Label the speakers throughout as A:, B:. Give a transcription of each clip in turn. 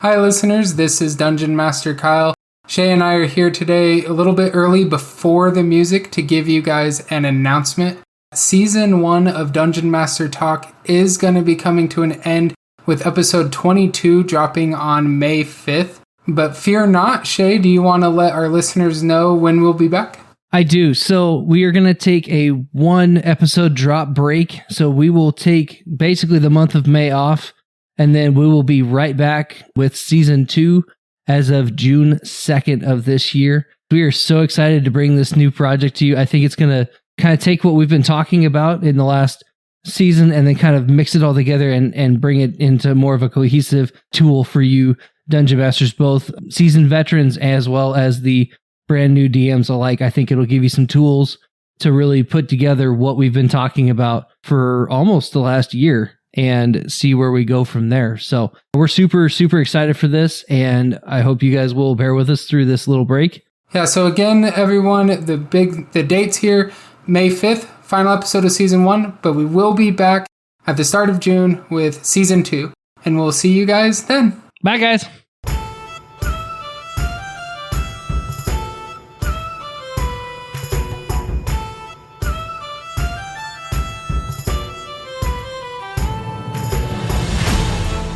A: Hi listeners, this is Dungeon Master Kyle. Shay and I are here today a little bit early before the music to give you guys an announcement. Season 1 of Dungeon Master Talk is going to be coming to an end with episode 22 dropping on May 5th. But fear not, Shay, do you want to let our listeners know when we'll be back?
B: I do. So we are going to take a 1 episode drop break. So we will take basically the month of May off. And then we will be right back with season 2 as of June 2nd of this year. We are so excited to bring this new project to you. I think it's going to kind of take what we've been talking about in the last season and then kind of mix it all together and bring it into more of a cohesive tool for you Dungeon Masters, both seasoned veterans as well as the brand new DMs alike. I think it'll give you some tools to really put together what we've been talking about for almost the last year and see where we go from there. So we're super, super excited for this, and I hope you guys will bear with us through this little break.
A: Yeah, so again, everyone, the dates here, May 5th, final episode of Season 1, but we will be back at the start of June with Season 2, and we'll see you guys then.
B: Bye, guys.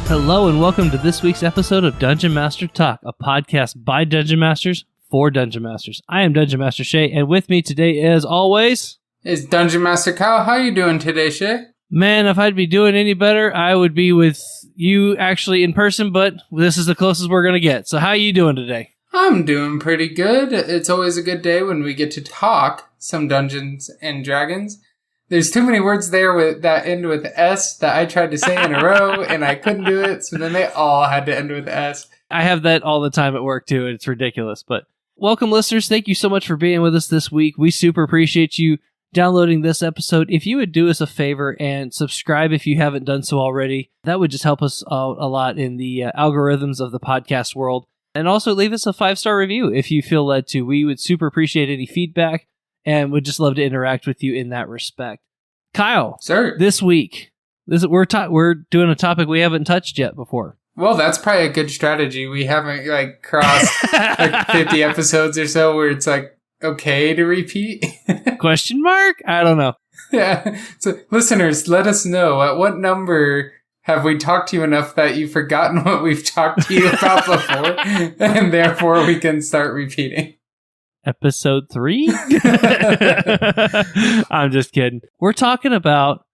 B: Hello and welcome to this week's episode of Dungeon Master Talk, a podcast by Dungeon Masters for Dungeon Masters. I am Dungeon Master Shay, and with me today, as always,
A: is Dungeon Master Kyle. How are you doing today, Shay?
B: Man, if I'd be doing any better, I would be with you actually in person, but this is the closest we're going to get. So how are you doing today?
A: I'm doing pretty good. It's always a good day when we get to talk some Dungeons and Dragons. There's too many words there that end with S that I tried to say in a row, and I couldn't do it, so then they all had to end with S.
B: I have that all the time at work, too, and it's ridiculous. But welcome, listeners. Thank you so much for being with us this week. We super appreciate you downloading this episode. If you would do us a favor and subscribe if you haven't done so already, that would just help us out a lot in the algorithms of the podcast world. And also leave us a 5-star review if you feel led to. We would super appreciate any feedback and would just love to interact with you in that respect. Kyle,
A: sir,
B: this week, we're doing a topic we haven't touched yet before.
A: Well, that's probably a good strategy. We haven't crossed 50 episodes or so where it's okay to repeat.
B: Question mark? I don't know.
A: Yeah. So listeners, let us know at what number have we talked to you enough that you've forgotten what we've talked to you about before, and therefore we can start repeating.
B: Episode 3? I'm just kidding. We're talking about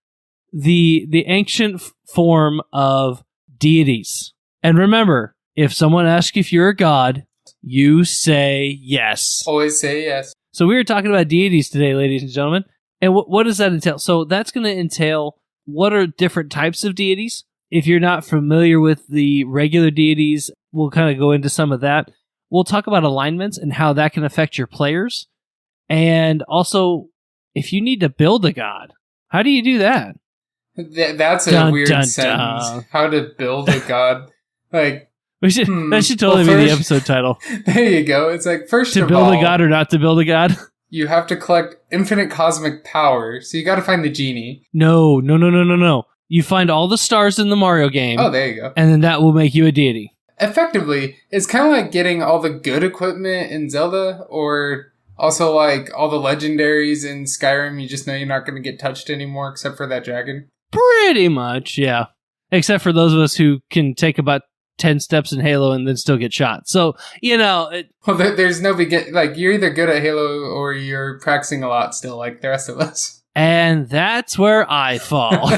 B: the ancient form of deities. And remember, if someone asks if you're a god, you say yes.
A: Always say yes.
B: So we were talking about deities today, ladies and gentlemen. And what does that entail? So that's going to entail what are different types of deities. If you're not familiar with the regular deities, we'll kind of go into some of that. We'll talk about alignments and how that can affect your players. And also, if you need to build a god, how do you do that?
A: That's a weird sentence. How to build a god. That
B: should totally be the episode title.
A: There you go. It's first of all,
B: to build a god or not to build a god?
A: You have to collect infinite cosmic power, so you got to find the genie.
B: No. You find all the stars in the Mario game.
A: Oh, there you go.
B: And then that will make you a deity.
A: Effectively, it's kind of like getting all the good equipment in Zelda, or also all the legendaries in Skyrim. You just know you're not going to get touched anymore, except for that dragon.
B: Pretty much, yeah. Except for those of us who can take about 10 steps in Halo and then still get shot. So,
A: Well, there's no you're either good at Halo or you're practicing a lot still, like the rest of us.
B: And that's where I fall.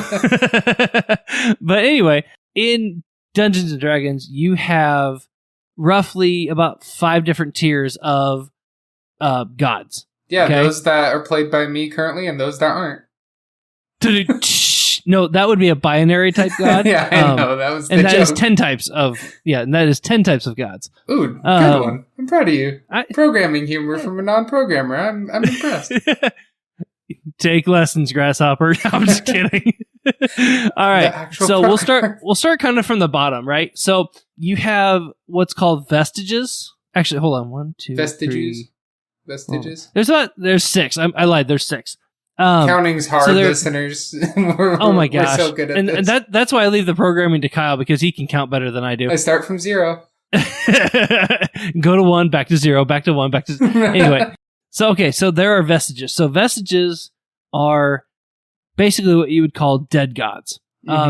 B: But anyway, in Dungeons and Dragons, you have roughly about 5 different tiers of gods.
A: Yeah, okay? Those that are played by me currently and those that aren't.
B: No, that would be a binary type god.
A: Yeah, I know. That was the
B: and that
A: joke.
B: Is 10 types of that is 10 types of gods.
A: Ooh, good one. I'm proud of you. Programming humor from a non-programmer. I'm impressed.
B: Take lessons, Grasshopper. I'm just kidding. All right. So we'll start kind of from the bottom, right? So you have what's called vestiges. Actually, hold on. 1, 2,
A: Vestiges.
B: 3. Vestiges. There's 6. I lied. There's 6.
A: Counting's hard, listeners.
B: Oh my gosh.
A: We're so good at this.
B: And that's why I leave the programming to Kyle, because he can count better than I do.
A: I start from 0.
B: Go to 1, back to 0, back to 1, back to 0. Anyway, so there are vestiges. So vestiges are basically what you would call dead gods.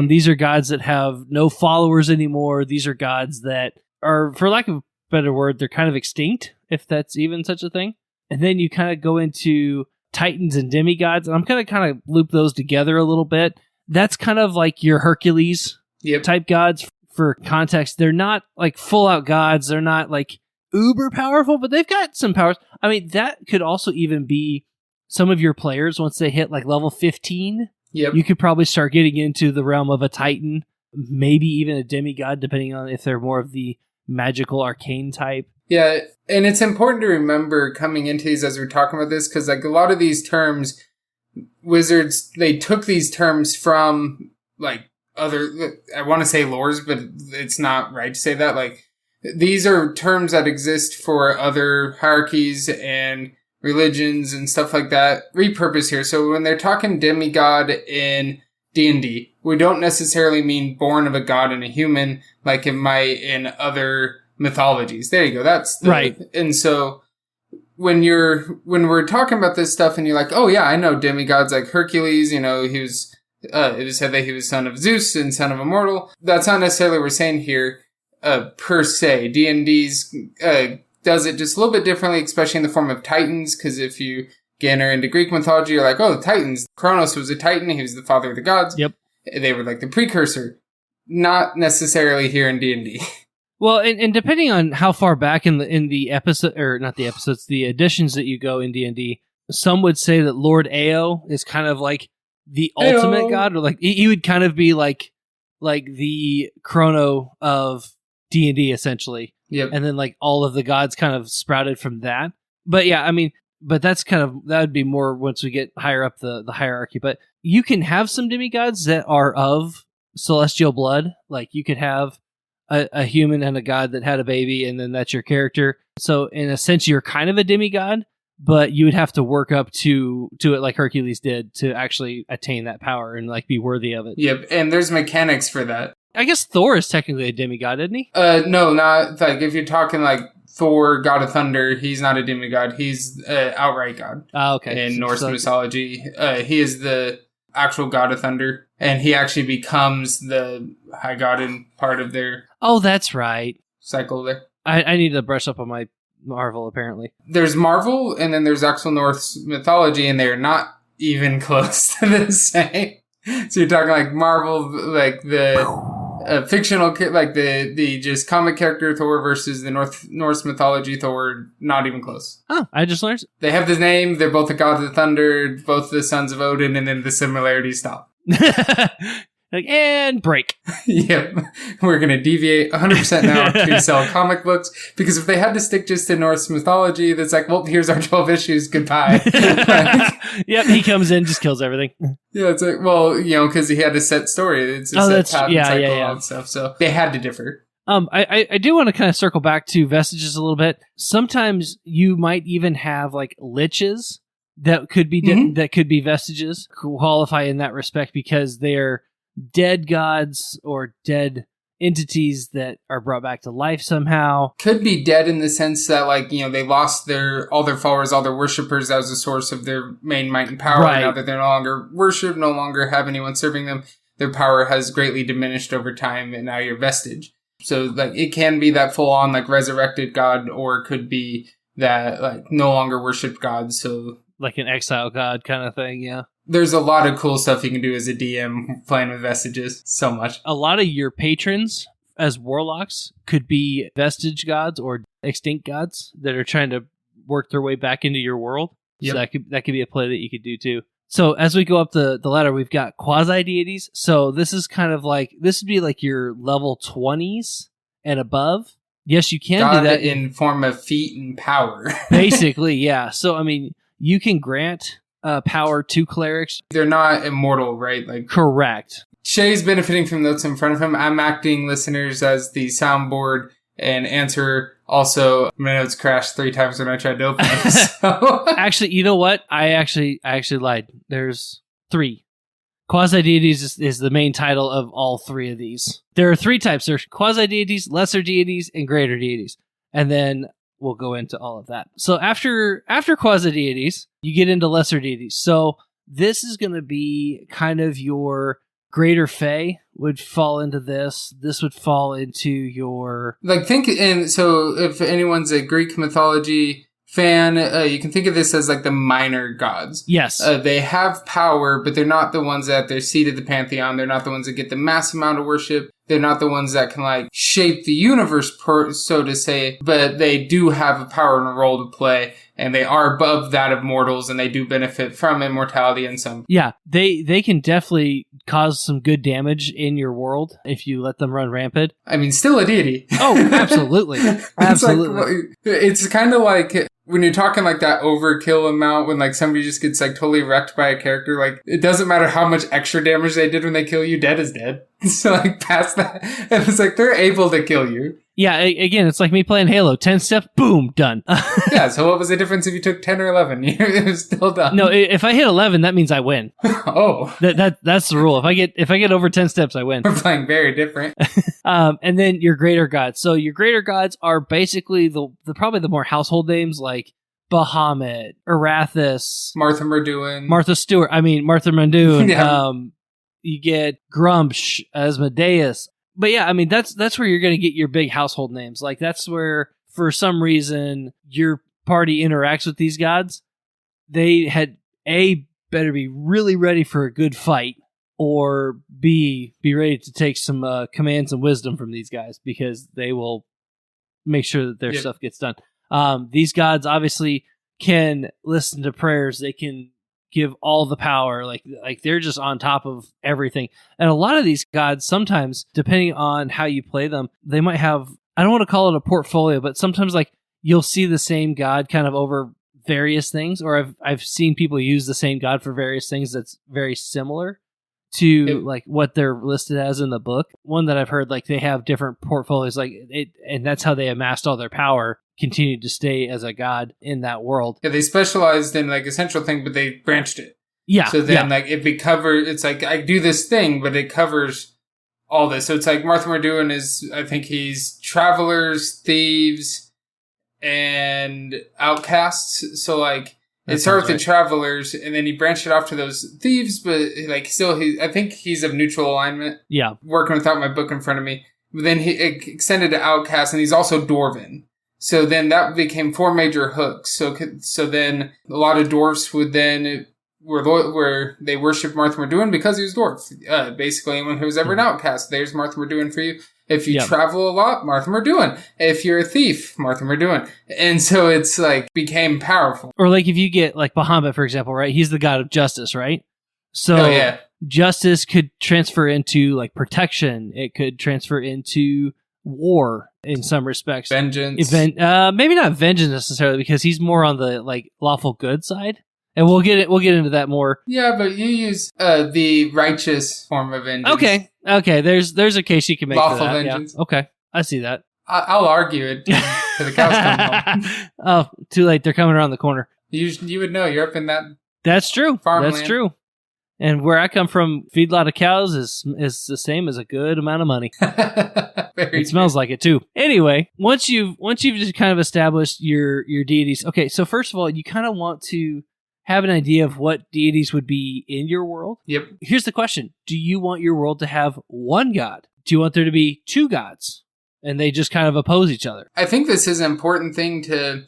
B: These are gods that have no followers anymore. These are gods that are, for lack of a better word, they're kind of extinct, if that's even such a thing. And then you kind of go into titans and demigods, and I'm going to kind of loop those together a little bit. That's kind of like your Hercules type gods. For context, they're not like full out gods. They're not like uber powerful, but they've got some powers. I mean, that could also even be some of your players once they hit like level 15.
A: Yep.
B: You could probably start getting into the realm of a titan, maybe even a demigod, depending on if they're more of the magical arcane type.
A: Yeah, and it's important to remember coming into these as we're talking about this, because like a lot of these terms, wizards, they took these terms from like other, I want to say lores, but it's not right to say that. Like, these are terms that exist for other hierarchies and religions and stuff like that, repurposed here. So when they're talking demigod in D&D, we don't necessarily mean born of a god and a human, like it might in other mythologies. There you go. That's
B: right.
A: And so when we're talking about this stuff and you're like, oh yeah, I know demigods like Hercules, he was, it was said that he was son of Zeus and son of a mortal. That's not necessarily what we're saying here, per se. D&D's, does it just a little bit differently, especially in the form of titans, because if you enter into Greek mythology, you're like, oh, the titans. Kronos was a titan. He was the father of the gods.
B: Yep.
A: They were like the precursor. Not necessarily here in D&D.
B: Well, and depending on how far back in the episode, or not the episodes, the editions that you go in D&D, some would say that Lord Ao is kind of like the ultimate god, or like he would kind of be like the Chrono of D&D essentially.
A: Yep.
B: And then like all of the gods kind of sprouted from that. But yeah, I mean, but that would be more once we get higher up the hierarchy. But you can have some demigods that are of celestial blood. Like you could have a human and a god that had a baby, and then that's your character. So in a sense, you're kind of a demigod, but you would have to work up to it like Hercules did to actually attain that power and like be worthy of it.
A: Yep, and there's mechanics for that.
B: I guess Thor is technically a demigod, isn't he?
A: No, not like if you're talking like Thor, god of thunder, he's not a demigod. He's outright god.
B: Oh, okay.
A: In Norse mythology, he is the actual god of thunder, and he actually becomes the high god in part of their.
B: Oh, that's right.
A: Cycle there.
B: I need to brush up on my Marvel, apparently.
A: There's Marvel, and then there's actual Norse mythology, and they're not even close to the same. So you're talking like Marvel, like the fictional, like the just comic character Thor versus the Norse mythology Thor, not even close.
B: Oh, I just learned.
A: They have the name, they're both the gods of thunder, both the sons of Odin, and then the similarities stop.
B: Like, and break.
A: Yep. We're going to deviate 100% now to sell comic books, because if they had to stick just to Norse mythology, that's like, well, here's our 12 issues, goodbye.
B: Yep, he comes in, just kills everything.
A: Yeah, it's like, well, because he had a set story. It's a set pattern cycle and stuff, so they had to differ.
B: I do want to kind of circle back to vestiges a little bit. Sometimes you might even have like liches that could be that could be vestiges, qualify in that respect because they're dead gods or dead entities that are brought back to life somehow.
A: Could be dead in the sense that, like, they lost all their followers, all their worshippers. That was the source of their main might and power.
B: Right.
A: Now that they're no longer worshipped, no longer have anyone serving them, their power has greatly diminished over time, and now you're vestige. So, like, it can be that full-on, like, resurrected god, or it could be that, like, no longer worshipped god, so...
B: Like an exile god kind of thing, yeah.
A: There's a lot of cool stuff you can do as a DM playing with vestiges. So much.
B: A lot of your patrons as warlocks could be vestige gods or extinct gods that are trying to work their way back into your world. Yep. So that could be a play that you could do too. So as we go up the ladder, we've got quasi-deities. So this is kind of like, this would be like your level 20s and above. Yes, you can do that
A: in form of feat and power.
B: Basically, yeah. So, I mean, you can grant power to clerics.
A: They're not immortal, right? Like,
B: correct.
A: Shay's benefiting from notes in front of him. I'm acting, listeners, as the soundboard And answer also, my notes crashed 3 times when I tried to open it. So.
B: Actually, you know what? I actually lied. There's 3. Quasi-deities is the main title of all 3 of these. There are 3 types. There's quasi-deities, lesser deities, and greater deities. And then we'll go into all of that. So after quasi-deities, you get into lesser deities. So this is going to be kind of your greater fae would fall into this. This would fall into your...
A: So if anyone's a Greek mythology fan, you can think of this as like the minor gods.
B: Yes.
A: They have power, but they're not the ones that they're seated the pantheon. They're not the ones that get the mass amount of worship. They're not the ones that can like shape the universe, so to say, but they do have a power and a role to play, and they are above that of mortals, and they do benefit from immortality in some.
B: Yeah, they can definitely cause some good damage in your world if you let them run rampant.
A: I mean, still a deity.
B: Oh, absolutely. Absolutely.
A: It's kind of like when you're talking like that overkill amount, when like somebody just gets like totally wrecked by a character, like it doesn't matter how much extra damage they did when they kill you, dead is dead. So like past that, and it's like they're able to kill you.
B: Yeah, again, it's like me playing Halo. 10 steps, boom, done.
A: Yeah, so what was the difference if you took 10 or 11? It was still done.
B: No, if I hit 11, that means I win.
A: Oh.
B: That's the rule. If I get over 10 steps, I win.
A: We're playing very different.
B: And then your greater gods. So your greater gods are basically the probably the more household names like Bahamut, Arathis,
A: Martha Muldoon.
B: Martha Muldoon.
A: Yeah.
B: You get Grumsh, Asmodeus. But yeah, I mean, that's where you're going to get your big household names. Like, that's where, for some reason, your party interacts with these gods. They had, A, better be really ready for a good fight, or B, be ready to take some commands and wisdom from these guys, because they will make sure that their stuff gets done. These gods obviously can listen to prayers. They can give all the power, like they're just on top of everything. And a lot of these gods, sometimes, depending on how you play them, they might have, I don't want to call it a portfolio, but sometimes like you'll see the same god kind of over various things, or I've seen people use the same god for various things that's very similar to like what they're listed as in the book. One that I've heard, like they have different portfolios, like it, and that's how they amassed all their power, continued to stay as a god in that world.
A: Yeah, they specialized in like a central thing, but they branched it.
B: Yeah.
A: So then like it's like I do this thing, but it covers all this. So it's like Martha Muldoon is, I think he's travelers, thieves, and outcasts. So like it started with the travelers, and then he branched it off to those thieves, but like still, I think he's of neutral alignment.
B: Yeah.
A: Working without my book in front of me. But then he extended to outcast, and he's also dwarven. So then that became 4 major hooks. So then a lot of dwarfs would then where they worshipped Martha Muldoon because he was dwarf. Basically, anyone who was ever an outcast, there's Martha Muldoon for you. If you travel a lot, Martha Muldoon. If you're a thief, Martha Muldoon. And so it's like became powerful.
B: Or like if you get like Bahamut, for example, right? He's the god of justice, right? So justice could transfer into like protection. It could transfer into war in some respects.
A: Vengeance.
B: Maybe not vengeance necessarily, because he's more on the like lawful good side. And we'll get into that more.
A: Yeah, but you use the righteous form of vengeance.
B: Okay. There's a case you can make
A: lawful
B: for that.
A: vengeance.
B: Yeah. Okay, I see that.
A: I'll argue it till the cows come home.
B: Oh, too late. They're coming around the corner.
A: You would know. You're up in that.
B: That's true.
A: Farmland.
B: That's true. And where I come from, feed a lot of cows is the same as a good amount of money. It smells like it too. Anyway, once you've just kind of established your deities. Okay, so first of all, you kind of want to have an idea of what deities would be in your world.
A: Yep.
B: Here's the question. Do you want your world to have one god? Do you want there to be 2 gods? And they just kind of oppose each other?
A: I think this is an important thing to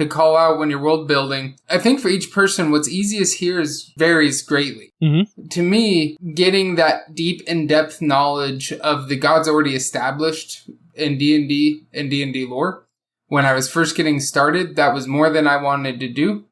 A: call out when you're world building. I think for each person, what's easiest here varies greatly.
B: Mm-hmm.
A: To me, getting that deep in-depth knowledge of the gods already established in D&D and D&D lore, when I was first getting started, that was more than I wanted to do.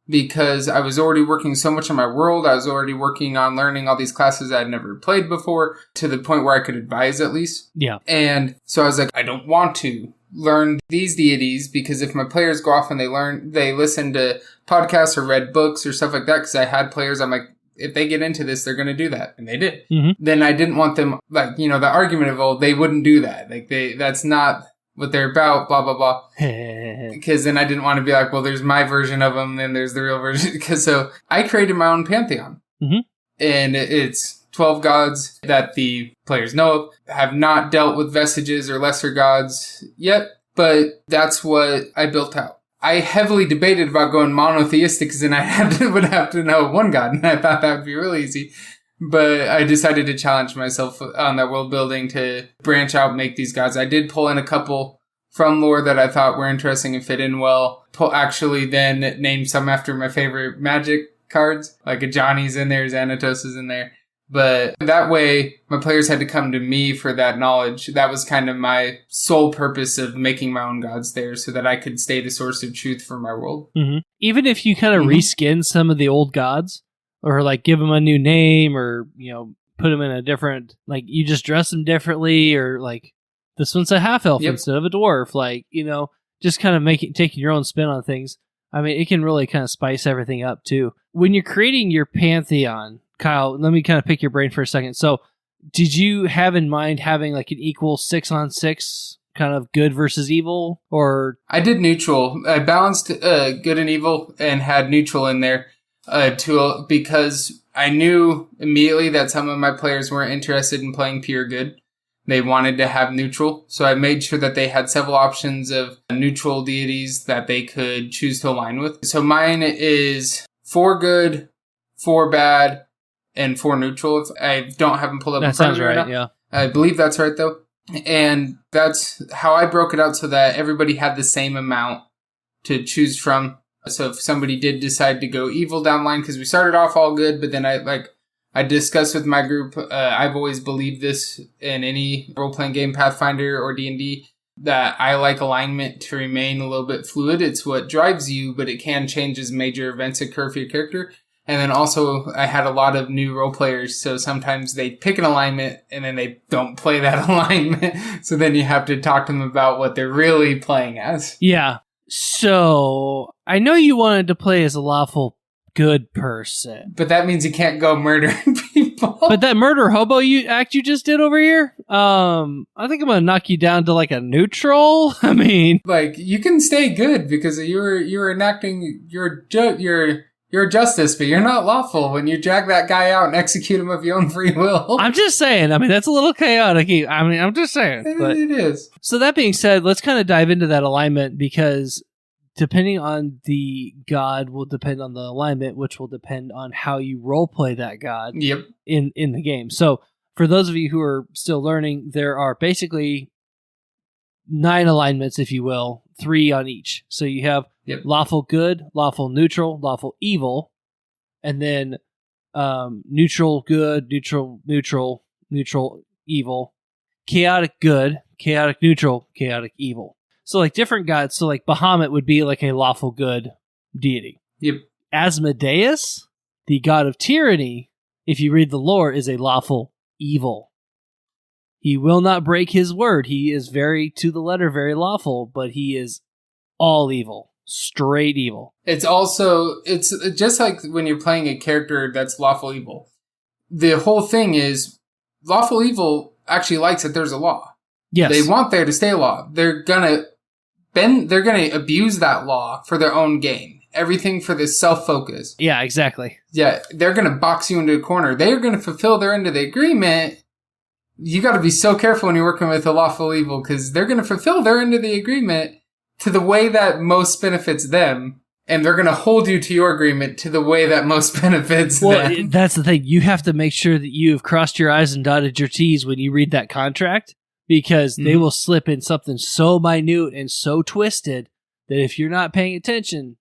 A: Because I was already working so much on my world. I was already working on learning all these classes I'd never played before, to the point where I could advise at least.
B: Yeah.
A: And so I was like, I don't want to learn these deities, because if my players go off and they listen to podcasts or read books or stuff like that, because I had players, I'm like, if they get into this, they're going to do that. And they did.
B: Mm-hmm.
A: Then I didn't want them, like, the argument of, they wouldn't do that. Like, that's not what they're about, blah, blah, blah. Because then I didn't want to be like, well, there's my version of them, then there's the real version. So I created my own pantheon.
B: Mm-hmm.
A: And it's 12 gods that the players know of, have not dealt with vestiges or lesser gods yet, but that's what I built out. I heavily debated about going monotheistic because then I would have to know one god, and I thought that would be really easy. But I decided to challenge myself on that world building to branch out, make these gods. I did pull in a couple from lore that I thought were interesting and fit in well. Actually then named some after my favorite Magic cards, like a Johnny's in there, Xanatos is in there. But that way, my players had to come to me for that knowledge. That was kind of my sole purpose of making my own gods there, so that I could stay the source of truth for my world.
C: Mm-hmm. Even if you kind of reskin some of the old gods, or like give them a new name, or put them in a different, like you just dress them differently, or like this one's a half elf instead of a dwarf, like just kind of taking your own spin on things. I mean, it can really kind of spice everything up too. When you're creating your pantheon, Kyle, let me kind of pick your brain for a second. So, did you have in mind having like an equal 6-on-6 kind of good versus evil, or? I
A: did neutral. I balanced good and evil and had neutral in there because I knew immediately that some of my players weren't interested in playing pure good. They wanted to have neutral. So I made sure that they had several options of neutral deities that they could choose to align with. So mine is 4 good, 4 bad, and 4 neutral. If I don't have them pulled up.
C: That sounds right, yeah.
A: I believe that's right, though. And that's how I broke it out so that everybody had the same amount to choose from. So if somebody did decide to go evil down the line, because we started off all good, but then I discussed with my group, I've always believed this in any role-playing game, Pathfinder or D&D, that I like alignment to remain a little bit fluid. It's what drives you, but it can change as major events occur for your character. And then also, I had a lot of new role players, so sometimes they pick an alignment and then they don't play that alignment. So then you have to talk to them about what they're really playing as.
C: Yeah. So, I know you wanted to play as a lawful good person.
A: But that means you can't go murdering people.
C: But that murder hobo act you just did over here, I think I'm gonna knock you down to like a neutral. I mean,
A: like you can stay good because you're enacting your justice, but you're not lawful when you drag that guy out and execute him of your own free will.
C: I'm just saying. I mean, that's a little chaotic. I mean, I'm just saying.
A: It is.
C: So that being said, let's kind of dive into that alignment because depending on the god will depend on the alignment, which will depend on how you roleplay that god in the game. So for those of you who are still learning, there are basically 9 alignments, if you will, 3 on each. So you have lawful good, lawful neutral, lawful evil, and then neutral good, neutral evil, chaotic good, chaotic neutral, chaotic evil. So like different gods, so like Bahamut would be like a lawful good deity.
A: Yep.
C: Asmodeus, the god of tyranny, if you read the lore, is a lawful evil. He will not break his word. He is very, to the letter, very lawful, but he is all evil. Straight evil.
A: It's just like when you're playing a character that's lawful evil. The whole thing is, lawful evil actually likes that there's a law.
C: Yes.
A: They want there to stay a law. They're gonna abuse that law for their own gain. Everything for this self-focus.
C: Yeah, exactly.
A: Yeah, they're gonna box you into a corner. They're gonna fulfill their end of the agreement. You gotta be so careful when you're working with a lawful evil, because they're gonna fulfill their end of the agreement to the way that most benefits them, and they're going to hold you to your agreement to the way that most benefits them.
C: Well, that's the thing. You have to make sure that you have crossed your I's and dotted your T's when you read that contract, because they will slip in something so minute and so twisted that if you're not paying attention,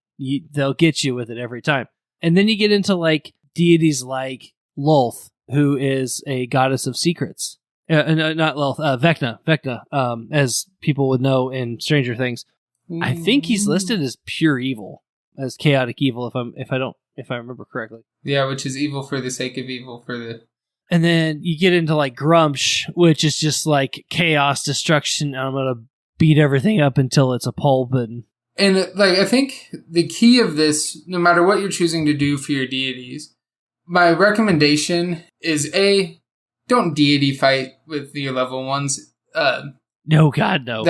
C: they'll get you with it every time. And then you get into like deities like Lolth, who is a goddess of secrets. Not Lolth, Vecna, as people would know in Stranger Things. I think he's listed as pure evil, as chaotic evil, if I remember correctly.
A: Yeah, which is evil for the sake of evil for the.
C: And then you get into like Grumsh, which is just like chaos, destruction. I'm gonna beat everything up until it's a pulp. And
A: like I think the key of this, no matter what you're choosing to do for your deities, my recommendation is don't deity fight with your level 1s.
C: No, God, no.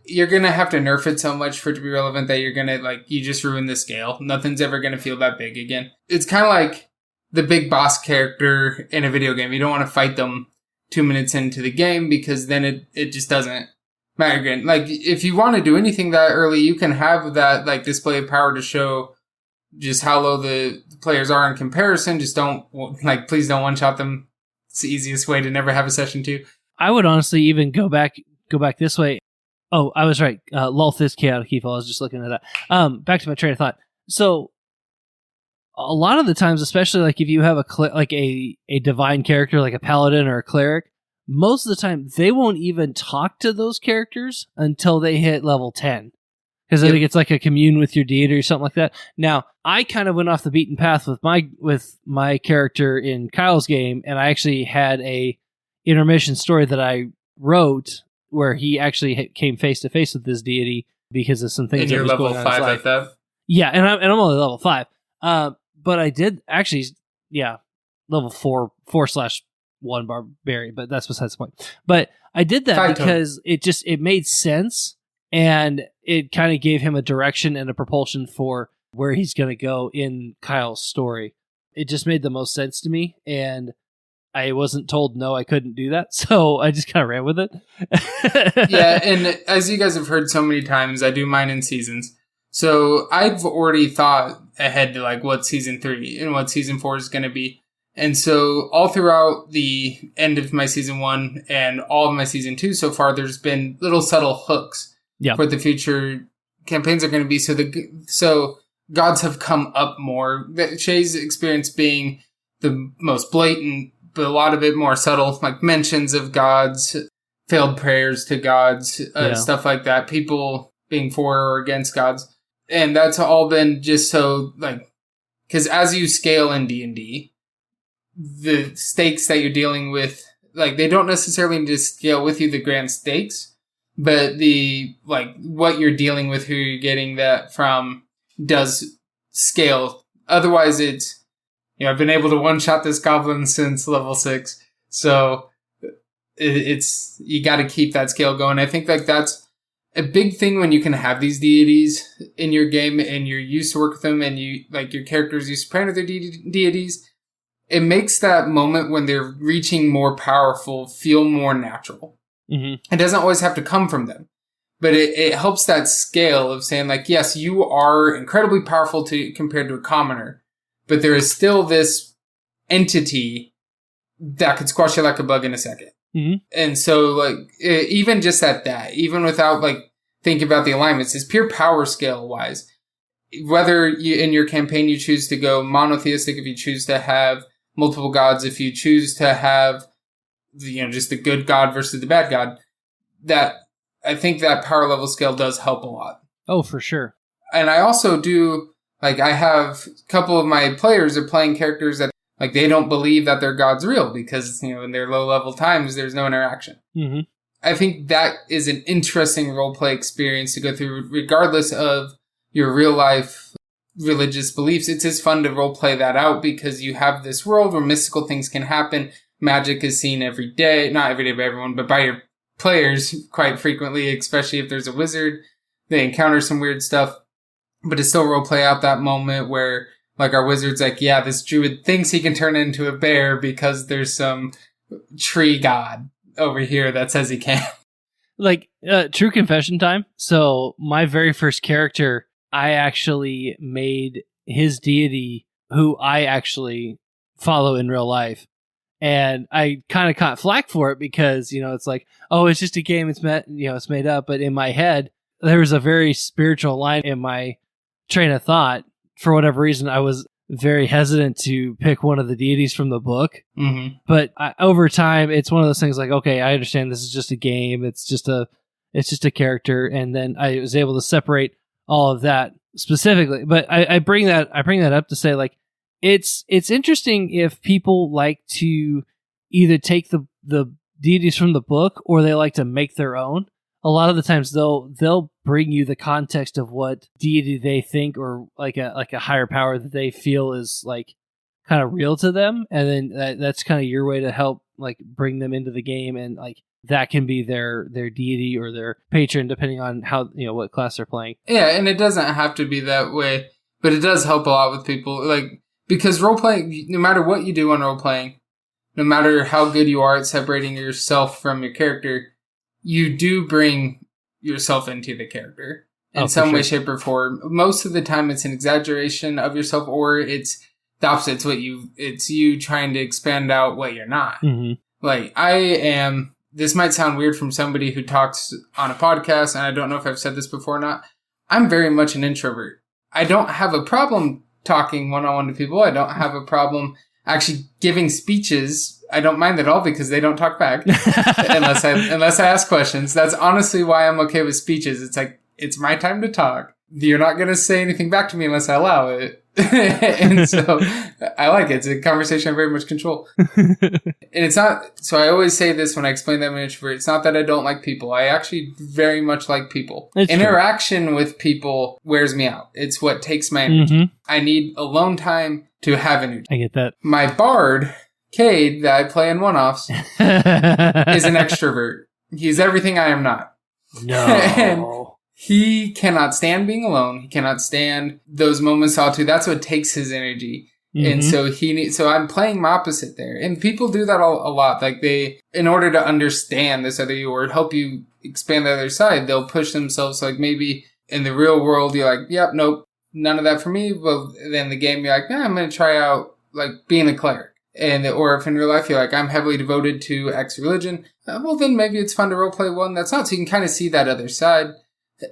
A: You're gonna have to nerf it so much for it to be relevant that you're gonna, like, you just ruin the scale. Nothing's ever gonna feel that big again. It's kind of like the big boss character in a video game. You don't want to fight them 2 minutes into the game because then it just doesn't matter again. Like, if you want to do anything that early, you can have that, like, display of power to show just how low the players are in comparison. Just please don't one-shot them. It's the easiest way to never have a session 2.
C: I would honestly even go back this way. Oh, I was right. Lulth is chaotic evil. I was just looking at that. Back to my train of thought. So, a lot of the times, especially like if you have a divine character like a paladin or a cleric, most of the time they won't even talk to those characters until they hit level 10. Because I think it's like a commune with your deity or something like that. Now, I kind of went off the beaten path with my character in Kyle's game, and I actually had a intermission story that I wrote where he actually came face to face with this deity because of some things.
A: And you're level 5 like that?
C: Yeah, and I'm only level 5. But I did actually, level 4/1 barbarian, but that's besides the point. But I did that because it made sense, and it kind of gave him a direction and a propulsion for where he's going to go in Kyle's story. It just made the most sense to me, and I wasn't told no, I couldn't do that, so I just kind of ran with it.
A: Yeah, and as you guys have heard so many times, I do mine in seasons. So I've already thought ahead to like what season 3 and what season 4 is going to be. And so all throughout the end of my season 1 and all of my season 2 so far, there's been little subtle hooks for the future campaigns are going to be. So gods have come up more. Shay's experience being the most blatant, but a lot of it more subtle, like mentions of gods, failed prayers to gods, stuff like that. People being for or against gods. And that's all been just so, like, because as you scale in D&D, the stakes that you're dealing with, like, they don't necessarily need to scale with you, the grand stakes, but what you're dealing with, who you're getting that from, does scale. Otherwise, it's, I've been able to one-shot this goblin since level 6, so it's you got to keep that scale going. I think, like, that's a big thing when you can have these deities in your game and you're used to work with them and you, like, your characters used to praying with their deities. It makes that moment when they're reaching more powerful feel more natural. Mm-hmm. It doesn't always have to come from them, but it helps that scale of saying, like, yes, you are incredibly powerful compared to a commoner, but there is still this entity that could squash you like a bug in a second. Mm-hmm. And so, like, even just even without, like, thinking about the alignments, is pure power scale wise. Whether you, in your campaign, you choose to go monotheistic, if you choose to have multiple gods, if you choose to have, just the good god versus the bad god, I think that power level scale does help a lot.
C: Oh, for sure.
A: And I also do, like, I have a couple of my players are playing characters that, like, they don't believe that their god's real because, in their low-level times, there's no interaction. Mm-hmm. I think that is an interesting roleplay experience to go through, regardless of your real-life religious beliefs. It's just fun to roleplay that out because you have this world where mystical things can happen. Magic is seen every day. Not every day by everyone, but by your players quite frequently, especially if there's a wizard. They encounter some weird stuff. But to still roleplay out that moment where, like, our wizard's like, yeah, this druid thinks he can turn into a bear because there's some tree god over here that says he can't.
C: Like, true confession time. So my very first character, I actually made his deity who I actually follow in real life. And I kind of caught flack for it because, it's like, oh, it's just a game. It's it's made up. But in my head, there was a very spiritual line in my train of thought. For whatever reason, I was very hesitant to pick one of the deities from the book. Mm-hmm. But over time, it's one of those things like, okay, I understand this is just a game. It's just a character. And then I was able to separate all of that specifically. But I bring that up to say, like, it's interesting if people like to either take the deities from the book or they like to make their own. A lot of the times they'll bring you the context of what deity they think or like a higher power that they feel is, like, kind of real to them, and then that's kind of your way to help, like, bring them into the game and, like, that can be their deity or their patron, depending on how, what class they're playing.
A: Yeah, and it doesn't have to be that way, but it does help a lot with people. Like, because role playing, no matter what you do on role playing, no matter how good you are at separating yourself from your character, you do bring yourself into the character in some way, shape, or form. Most of the time, it's an exaggeration of yourself, or it's the opposite. It's you trying to expand out what you're not.
C: Mm-hmm.
A: Like, this might sound weird from somebody who talks on a podcast, and I don't know if I've said this before or not. I'm very much an introvert. I don't have a problem talking one-on-one to people. I don't have a problem actually giving speeches. I don't mind at all because they don't talk back unless I ask questions. That's honestly why I'm okay with speeches. It's like, it's my time to talk. You're not going to say anything back to me unless I allow it. And so I like it. It's a conversation I very much control. And it's not, so I always say this when I explain that I'm an introvert. It's not that I don't like people. I actually very much like people. Interaction with people wears me out. It's what takes my energy. Mm-hmm. I need alone time to have energy.
C: I get that.
A: My bard, Cade, that I play in one-offs, is an extrovert. He's everything I am not.
C: No.
A: And he cannot stand being alone. He cannot stand those moments of solitude. That's what takes his energy. Mm-hmm. And so so I'm playing my opposite there. And people do that a lot. Like in order to understand this other you or help you expand the other side, they'll push themselves. Like maybe in the real world, you're like, yep, nope, none of that for me. Well, then the game, you're like, I'm going to try out like being a cleric. Or if in real life you're like, I'm heavily devoted to X religion, well then maybe it's fun to roleplay one that's not. So you can kind of see that other side.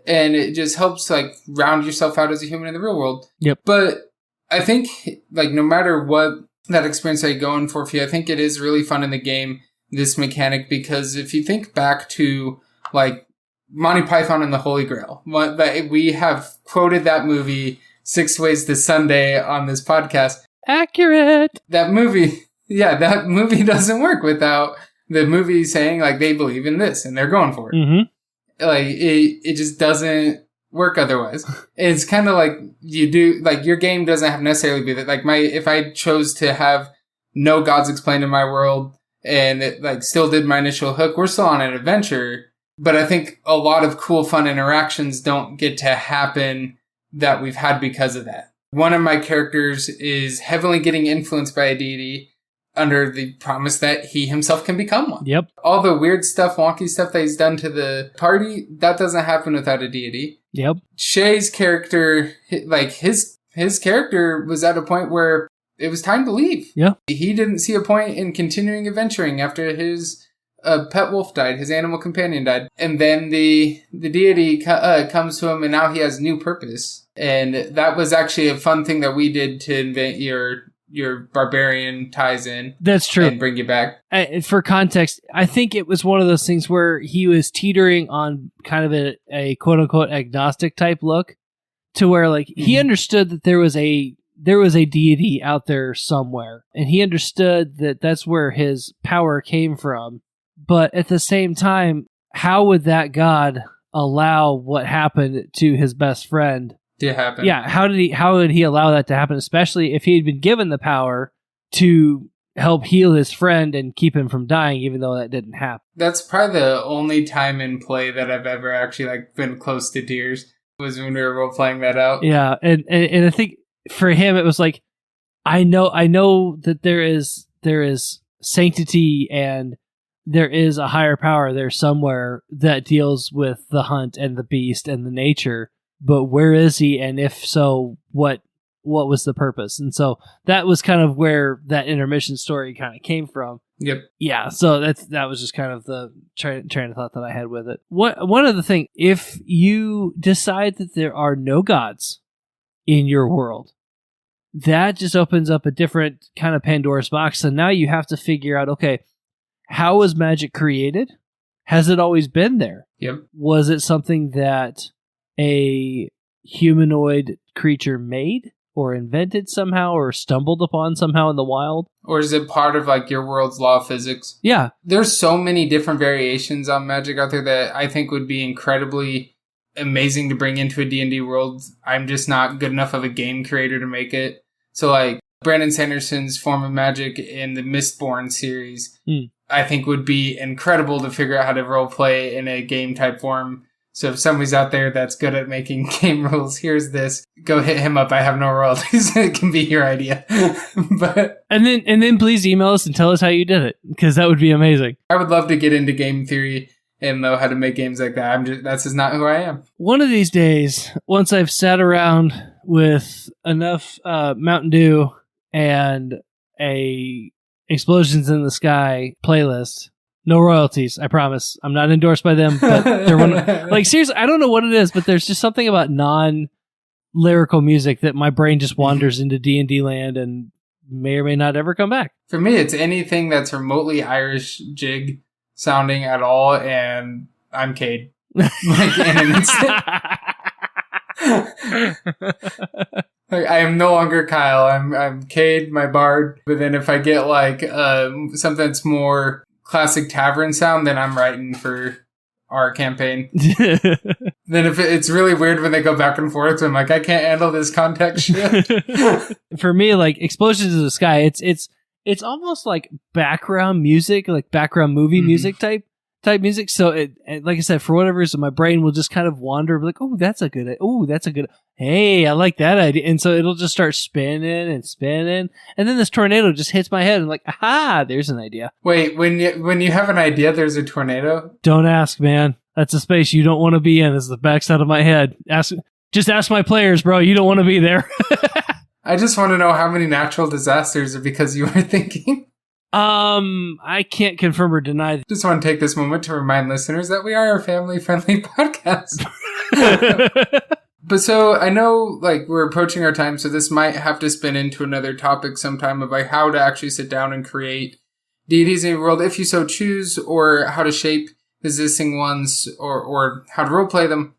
A: And it just helps like round yourself out as a human in the real world.
C: Yep.
A: But I think like no matter what that experience that you're going for you, I think it is really fun in the game, this mechanic, because if you think back to like Monty Python and the Holy Grail, we have quoted that movie 6 Ways to Sunday on this podcast.
C: Accurate.
A: That movie doesn't work without the movie saying like they believe in this and they're going for it.
C: Mm-hmm.
A: Like it just doesn't work otherwise. It's kind of like you do, like your game doesn't have necessarily be that like if I chose to have no gods explained in my world and it like still did my initial hook, we're still on an adventure. But I think a lot of cool, fun interactions don't get to happen that we've had because of that. One of my characters is heavily getting influenced by a deity under the promise that he himself can become one.
C: Yep.
A: All the weird stuff, wonky stuff that he's done to the party, that doesn't happen without a deity.
C: Yep.
A: Shay's character, like his character was at a point where it was time to leave.
C: Yeah.
A: He didn't see a point in continuing adventuring after his pet wolf died, his animal companion died. And then the deity comes to him and now he has new purpose. And that was actually a fun thing that we did to invent your barbarian ties in.
C: That's true.
A: And bring you back.
C: For context, I think it was one of those things where he was teetering on kind of a quote unquote agnostic type look to where like he understood that there was a deity out there somewhere and he understood that that's where his power came from. But at the same time, how would that god allow what happened to his best friend
A: to happen?
C: Yeah, how would he allow that to happen, especially if he had been given the power to help heal his friend and keep him from dying, even though that didn't happen.
A: That's probably the only time in play that I've ever actually like been close to tears was when we were role playing that out.
C: Yeah, and I think for him it was like I know that there is sanctity and there is a higher power there somewhere that deals with the hunt and the beast and the nature. But where is he? And if so, what was the purpose? And so that was kind of where that intermission story kind of came from.
A: Yep.
C: Yeah. So that was just kind of the train of thought that I had with it. One other thing, if you decide that there are no gods in your world, that just opens up a different kind of Pandora's box. And now you have to figure out, okay, how was magic created? Has it always been there?
A: Yep.
C: Was it something that a humanoid creature made or invented somehow or stumbled upon somehow in the wild?
A: Or is it part of like your world's law of physics?
C: Yeah.
A: There's so many different variations on magic out there that I think would be incredibly amazing to bring into a D&D world. I'm just not good enough of a game creator to make it. So like Brandon Sanderson's form of magic in the Mistborn series I think would be incredible to figure out how to role play in a game type form. So if somebody's out there that's good at making game rules, here's this. Go hit him up. I have no royalties. It can be your idea. But
C: and then please email us and tell us how you did it, because that would be amazing.
A: I would love to get into game theory and know how to make games like that. That's just not who I am.
C: One of these days, once I've sat around with enough Mountain Dew and a Explosions in the Sky playlist. No royalties, I promise. I'm not endorsed by them, but they're one. Like, seriously, I don't know what it is, but there's just something about non-lyrical music that my brain just wanders into D&D land and may or may not ever come back.
A: For me, it's anything that's remotely Irish jig sounding at all, and I'm Cade. Like, in an instant. Like, I am no longer Kyle. I'm Cade, my bard. But then if I get like something that's more classic tavern sound, then I'm writing for our campaign. Then if it's really weird when they go back and forth, I'm like, I can't handle this context shit.
C: For me, like Explosions in the Sky, it's almost like background music, like background movie music type music. So like I said, for whatever reason, my brain will just kind of wander, like, that's a good. Hey, I like that idea. And so it'll just start spinning and spinning. And then this tornado just hits my head. And I'm like, aha, there's an idea.
A: Wait, when you have an idea, there's a tornado?
C: Don't ask, man. That's a space you don't want to be in, is the backside of my head. Just ask my players, bro. You don't want to be there.
A: I just want to know how many natural disasters are because you were thinking.
C: I can't confirm or deny.
A: Just want to take this moment to remind listeners that we are a family-friendly podcast. But so I know, like, we're approaching our time, so this might have to spin into another topic sometime of like how to actually sit down and create deities in your world if you so choose, or how to shape existing ones, or how to roleplay them.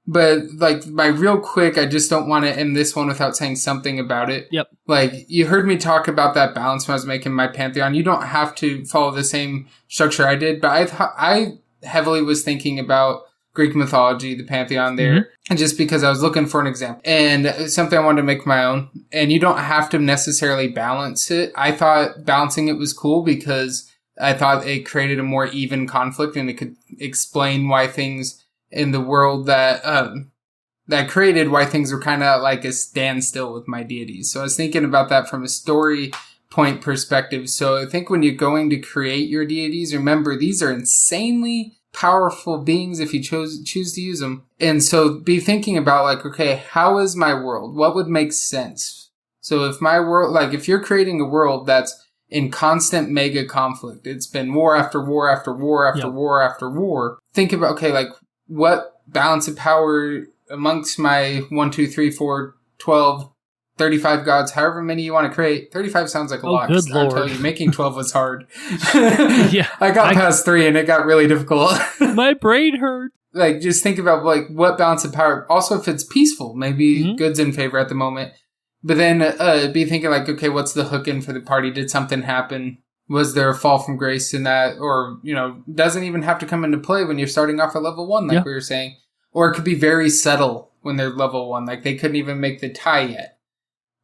A: But like, my real quick, I just don't want to end this one without saying something about it.
C: Yep.
A: Like, you heard me talk about that balance when I was making my Pantheon. You don't have to follow the same structure I did, but I heavily was thinking about Greek mythology, the Pantheon there, and just because I was looking for an example and something I wanted to make my own. And you don't have to necessarily balance it. I thought balancing it was cool because I thought it created a more even conflict and it could explain why things in the world that created, why things were kind of like a standstill with my deities. So I was thinking about that from a story point perspective. So I think when you're going to create your deities, remember these are insanely powerful beings if you choose to use them. And so be thinking about like, okay, how is my world? What would make sense? So if my world, like if you're creating a world that's in constant mega conflict, it's been war after war after war after war after war. Think about, okay, like what balance of power amongst my 1, 2, 3, 4, 12, 35 gods, however many you want to create. 35 sounds like a lot.
C: Good Lord.
A: I'll tell you, making 12 was hard. I got past 3 and it got really difficult.
C: My brain hurt.
A: Like, just think about like what balance of power. Also, if it's peaceful, maybe good's in favor at the moment. But then be thinking like, okay, what's the hook in for the party? Did something happen? Was there a fall from grace in that? Or, doesn't even have to come into play when you're starting off at level 1, like we were saying. Or it could be very subtle when they're level 1. Like, they couldn't even make the tie yet.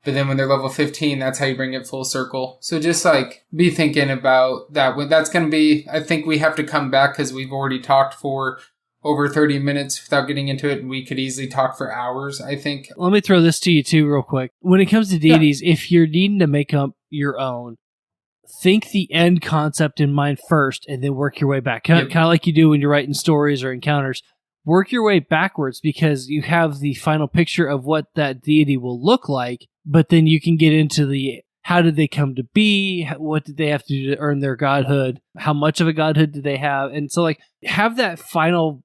A: But then when they're level 15, that's how you bring it full circle. So just like be thinking about that. That's going to be, I think we have to come back because we've already talked for over 30 minutes without getting into it. And we could easily talk for hours, I think.
C: Let me throw this to you too real quick. When it comes to deities, if you're needing to make up your own, think the end concept in mind first and then work your way back. Kind of like you do when you're writing stories or encounters. Work your way backwards because you have the final picture of what that deity will look like, but then you can get into the how did they come to be? What did they have to do to earn their godhood? How much of a godhood did they have? And so like have that final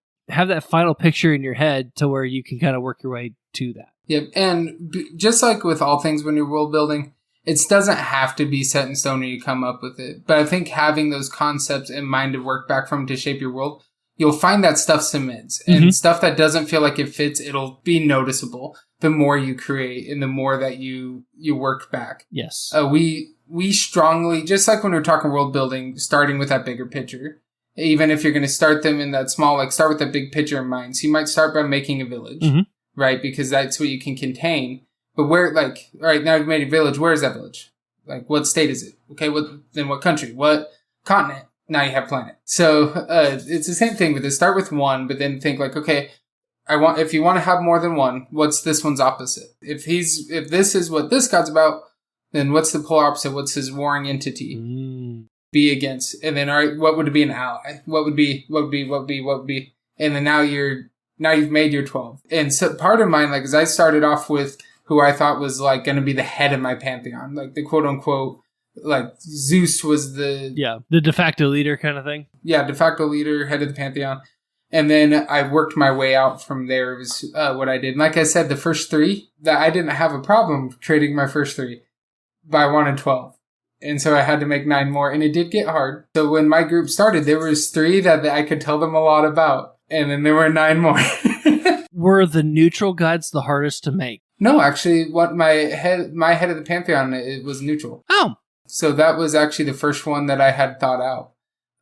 C: picture in your head to where you can kind of work your way to that.
A: Yep. And just like with all things when you're world building, it doesn't have to be set in stone when you come up with it. But I think having those concepts in mind to work back from to shape your world, you'll find that stuff cements. And stuff that doesn't feel like it fits, it'll be noticeable the more you create and the more that you work back.
C: Yes.
A: We strongly, just like when we're talking world building, starting with that bigger picture. Even if you're going to start them in that small, like start with that big picture in mind. So you might start by making a village, right? Because that's what you can contain. But where, like, all right, now you've made a village. Where is that village? Like, what state is it? Okay, then what country? What continent? now you have planet. So it's the same thing with this. Start with one, but then think like, okay, if you want to have more than one, what's this one's opposite? If this is what this god's about, then what's the polar opposite? What's his warring entity be against? And then, all right, what would be an ally? What would be? And then now you've made your 12. And so part of mine, like, as I started off with who I thought was like going to be the head of my pantheon, like the quote unquote, like Zeus was the
C: de facto leader kind of thing.
A: Yeah, de facto leader, head of the pantheon. And then I worked my way out from there was what I did. And like I said, the first 3, that I didn't have a problem trading my first 3, but I wanted 12. And so I had to make 9 more, and it did get hard. So when my group started, there was 3 that I could tell them a lot about, and then there were 9 more.
C: Were the neutral gods the hardest to make?
A: No, actually, what my head of the pantheon, it was neutral.
C: Oh.
A: So that was actually the first one that I had thought out.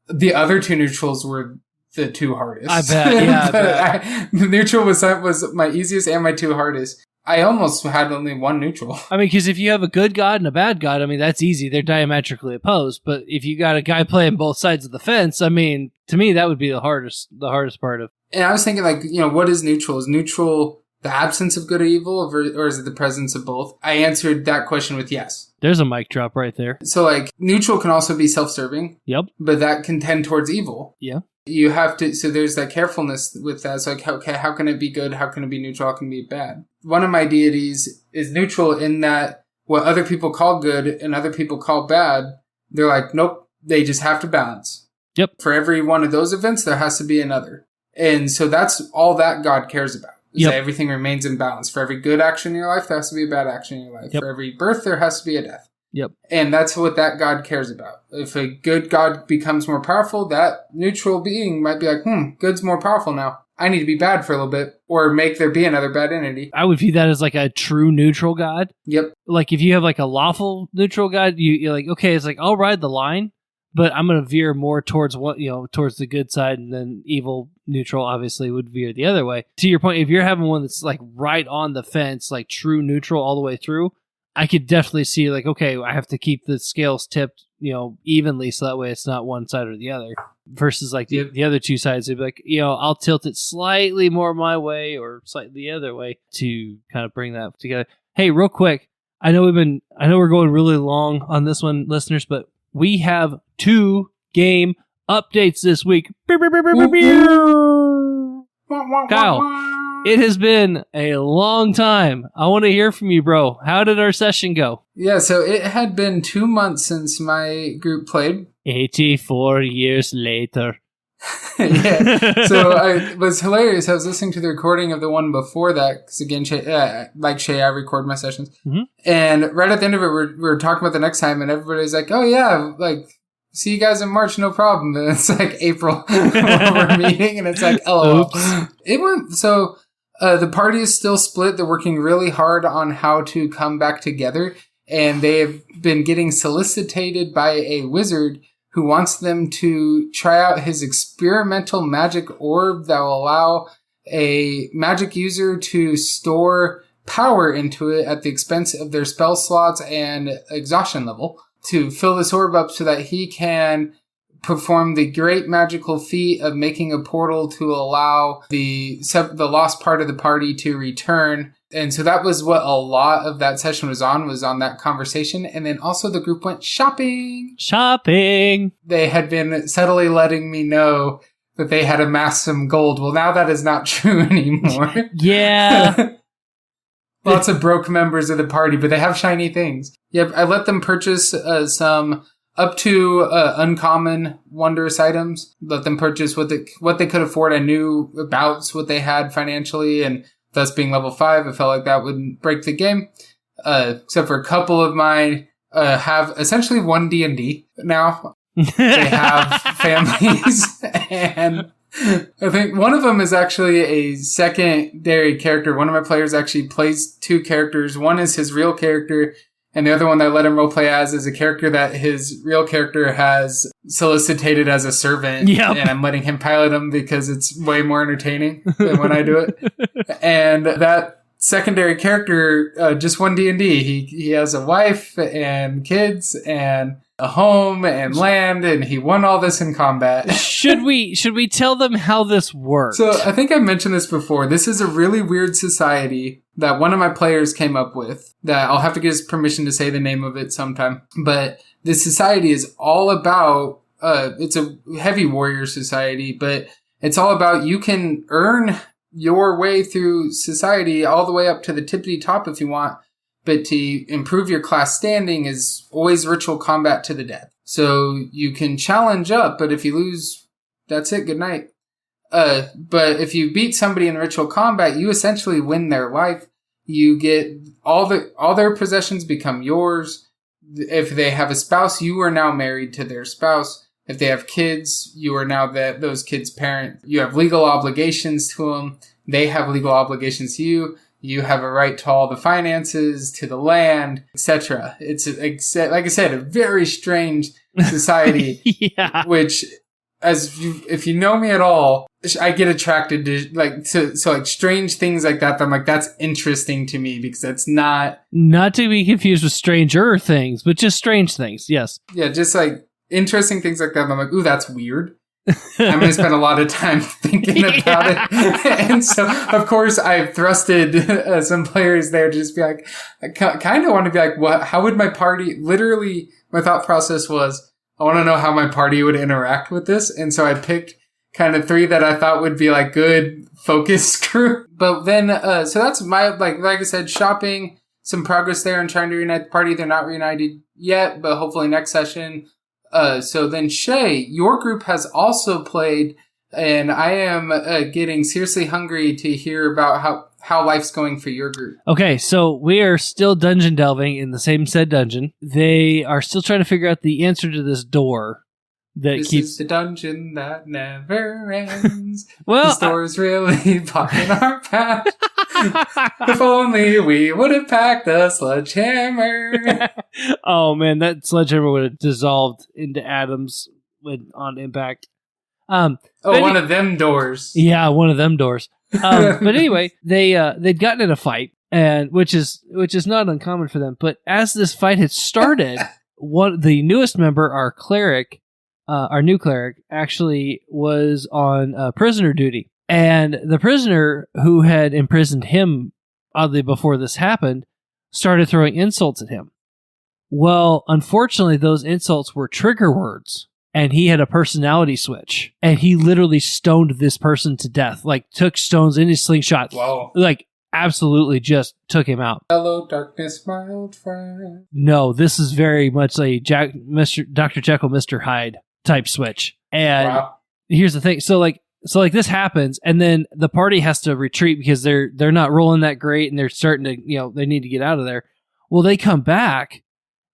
A: The other 2 neutrals were the 2 hardest.
C: I bet, yeah.
A: The neutral was my easiest and my 2 hardest. I almost had only 1 neutral.
C: I mean, because if you have a good god and a bad god, I mean, that's easy. They're diametrically opposed. But if you got a guy playing both sides of the fence, I mean, to me, that would be the hardest part of.
A: And I was thinking, like, what is neutral? Is neutral the absence of good or evil, or is it the presence of both? I answered that question with yes.
C: There's a mic drop right there.
A: So, like, neutral can also be self-serving.
C: Yep.
A: But that can tend towards evil.
C: Yeah.
A: You have to, so there's that carefulness with that. It's like, okay, how can it be good? How can it be neutral? How can it be bad? One of my deities is neutral in that what other people call good and other people call bad, they're like, nope, they just have to balance.
C: Yep.
A: For every one of those events, there has to be another. And so that's all that God cares about. Is that everything remains in balance. For every good action in your life, there has to be a bad action in your life. Yep. For every birth, there has to be a death.
C: Yep.
A: And that's what that God cares about. If a good God becomes more powerful, that neutral being might be like, good's more powerful now. I need to be bad for a little bit, or make there be another bad entity.
C: I would view that as like a true neutral god.
A: Yep.
C: Like if you have like a lawful neutral god, you're like, okay, it's like, I'll ride the line, but I'm going to veer more towards towards the good side, and then evil neutral obviously would veer the other way. To your point, if you're having one that's like right on the fence, like true neutral all the way through, I could definitely see like, okay, I have to keep the scales tipped, evenly, so that way it's not one side or the other. Versus like the other 2 sides, they'd be like, I'll tilt it slightly more my way or slightly the other way to kind of bring that together. Hey, real quick, I know we're going really long on this one, listeners, but we have 2 game updates this week. Kyle, it has been a long time. I want to hear from you, bro. How did our session go?
A: Yeah, so it had been 2 months since my group played.
C: 84 years later.
A: Yeah, so it was hilarious. I was listening to the recording of the one before that, because again, like Shay, I record my sessions. Mm-hmm. And right at the end of it, we were talking about the next time, and everybody's like, oh yeah, like, see you guys in March, no problem. And it's like April when we're meeting, and it's like, LOL. It went, so the party is still split. They're working really hard on how to come back together, and they have been getting solicited by a wizard who wants them to try out his experimental magic orb that will allow a magic user to store power into it at the expense of their spell slots and exhaustion level, to fill this orb up so that he can perform the great magical feat of making a portal to allow the lost part of the party to return. And so that was what a lot of that session was on that conversation. And then also the group went shopping. They had been subtly letting me know that they had amassed some gold. Well, now that is not true anymore.
C: Yeah.
A: Lots of broke members of the party, but they have shiny things. Yep, I let them purchase some up to uncommon wondrous items. Let them purchase what they could afford. I knew about what they had financially, and thus being level 5, I felt like that wouldn't break the game. Except for a couple of mine have essentially one D&D now. They have families, and I think one of them is actually a secondary character. One of my players actually plays 2 characters. One is his real character, and the other one that I let him roleplay as is a character that his real character has solicited as a servant.
C: Yep.
A: And I'm letting him pilot him because it's way more entertaining than when I do it. And that secondary character, just won D&D. He has a wife and kids and a home and land, and he won all this in combat.
C: Should we tell them how this works?
A: So I think I mentioned this before. This is a really weird society that one of my players came up with, that I'll have to get his permission to say the name of it sometime. But this society is all about, it's a heavy warrior society, but it's all about you can earn your way through society all the way up to the tippity top if you want. But to improve your class standing is always ritual combat to the death. So you can challenge up, but if you lose, that's it. Good night. But if you beat somebody in ritual combat, you essentially win their life. You get all their possessions become yours. If they have a spouse, you are now married to their spouse. If they have kids, you are now those kids' parent. You have legal obligations to them. They have legal obligations to you. You have a right to all the finances, to the land, etc. It's, like I said, a very strange society.
C: Yeah.
A: Which, if you know me at all, I get attracted to strange things like that. I'm like, that's interesting to me because that's not
C: to be confused with Stranger Things, but just strange things. Yes.
A: Yeah, just like interesting things like that. I'm like, ooh, that's weird. I'm going to spend a lot of time thinking about it. And so, of course, I've thrusted some players there to just be like, I kind of want to be like, what? How would my party, literally, my thought process was, I want to know how my party would interact with this. And so I picked kind of 3 that I thought would be like good focus crew. But then, so that's my, like I said, shopping, some progress there and trying to reunite the party. They're not reunited yet, but hopefully next session. So then Shay, your group has also played, and I am getting seriously hungry to hear about how life's going for your group.
C: Okay, so we are still dungeon delving in the same said dungeon. They are still trying to figure out the answer to this door
A: this is the dungeon that never ends.
C: Well,
A: this door's really blocking our path. If only we would have packed a sledgehammer.
C: Oh man, that sledgehammer would have dissolved into atoms on impact.
A: One of them doors.
C: Yeah, one of them doors. But anyway, they'd gotten in a fight, and which is not uncommon for them. But as this fight had started, the newest member, our new cleric, actually was on prisoner duty. And the prisoner who had imprisoned him, oddly before this happened, started throwing insults at him. Well, unfortunately, those insults were trigger words, and he had a personality switch. And he literally stoned this person to death, like took stones in his slingshot.
A: Whoa.
C: Like, absolutely just took him out.
A: Hello, darkness, my old friend.
C: No, this is very much a Dr. Jekyll, Mr. Hyde type switch. And Here's the thing. So this happens, and then the party has to retreat because they're not rolling that great, and they're starting to, they need to get out of there. Well, they come back,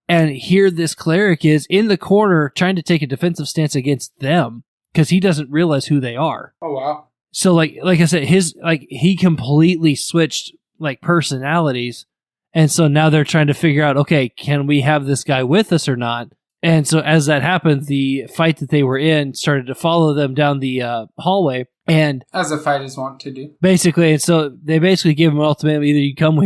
C: and here this cleric is in the corner trying to take a defensive stance against them because he doesn't realize who they are.
A: Oh, wow.
C: So like I said, he completely switched personalities, and so now they're trying to figure out, okay, can we have this guy with us or not? And so as that happened, the fight that they were in started to follow them down the hallway. And
A: as a fight is wont to do.
C: Basically, and so they basically give him an ultimatum: either you come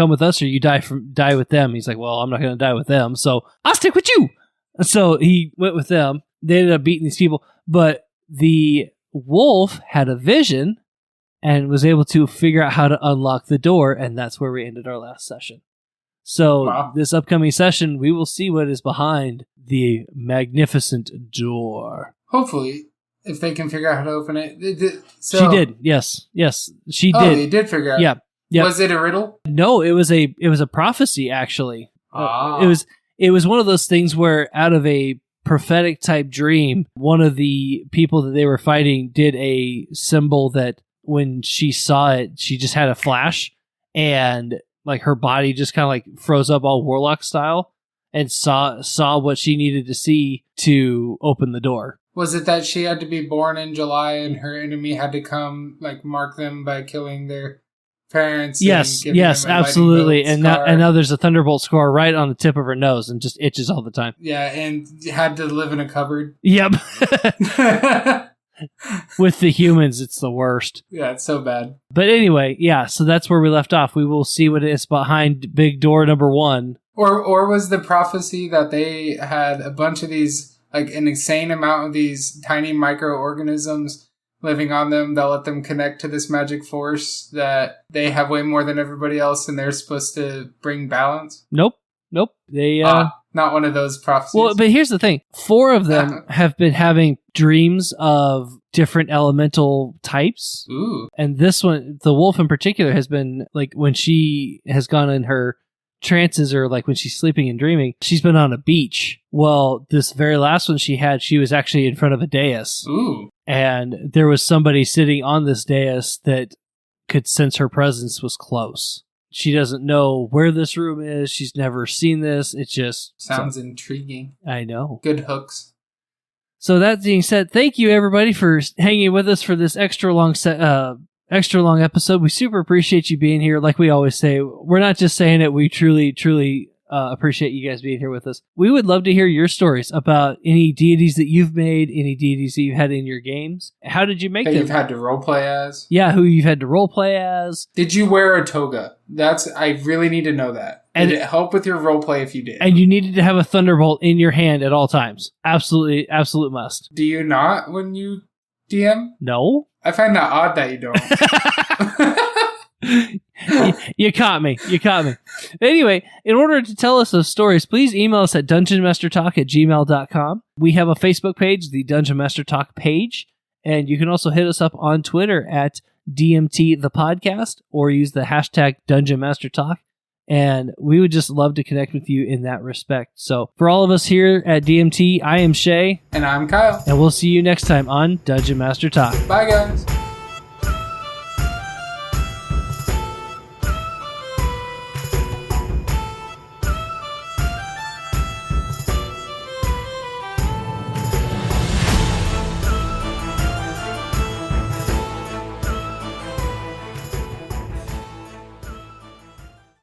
C: with us, or you die with them. He's like, well, I'm not going to die with them, so I'll stick with you. And so he went with them. They ended up beating these people, but the wolf had a vision and was able to figure out how to unlock the door, and that's where we ended our last session. So This upcoming session, we will see what is behind the magnificent door.
A: Hopefully, if they can figure out how to open it.
C: She did. Yes, she did.
A: Oh, they did figure out.
C: Yeah. Yep.
A: Was it a riddle?
C: No, it was a prophecy, actually. It was one of those things where out of a prophetic type dream, one of the people that they were fighting did a symbol that when she saw it, she just had a flash, and her body just kind of froze up all warlock style, and saw what she needed to see to open the door.
A: Was it that she had to be born in July and her enemy had to come mark them by killing their parents?
C: Yes, absolutely. And now there's a thunderbolt scar right on the tip of her nose and just itches all the time.
A: Yeah, and had to live in a cupboard.
C: Yep. With the humans, it's the worst.
A: Yeah, it's so bad.
C: But anyway, yeah, so that's where we left off. We will see what is behind big door number 1.
A: Or was the prophecy that they had a bunch of these, like an insane amount of these tiny microorganisms living on them that let them connect to this magic force, that they have way more than everybody else and they're supposed to bring balance?
C: Nope. They
A: not one of those prophecies.
C: Well, but here's the thing. 4 of them have been having dreams of different elemental types.
A: Ooh.
C: And this one, the wolf in particular, has been like when she has gone in her trances, or like when she's sleeping and dreaming, she's been on a beach. Well, this very last one she had, she was actually in front of a dais.
A: Ooh.
C: And there was somebody sitting on this dais that could sense her presence was close. She doesn't know where this room is. She's never seen this. It just
A: sounds intriguing.
C: I know.
A: Good hooks.
C: So that being said, thank you everybody for hanging with us for this extra long episode. We super appreciate you being here. Like we always say, we're not just saying it. We truly appreciate you guys being here with us. We would love to hear your stories about any deities that you've made, any deities that you've had in your games. How did you make them?
A: You've had to roleplay as?
C: Yeah, who you've had to roleplay as.
A: Did you wear a toga? I really need to know that. Did it help with your roleplay if you did?
C: And you needed to have a thunderbolt in your hand at all times. Absolutely, absolute must.
A: Do you not when you DM?
C: No.
A: I find that odd that you don't.
C: You caught me. Anyway, in order to tell us those stories, please email us at dungeonmastertalk@gmail.com. We have a Facebook page, the Dungeon Master Talk page, and you can also hit us up on Twitter at DMT the podcast, or use the hashtag Dungeon Master Talk. And we would just love to connect with you in that respect. So for all of us here at DMT, I am Shay.
A: And I'm Kyle.
C: And we'll see you next time on Dungeon Master Talk.
A: Bye, guys.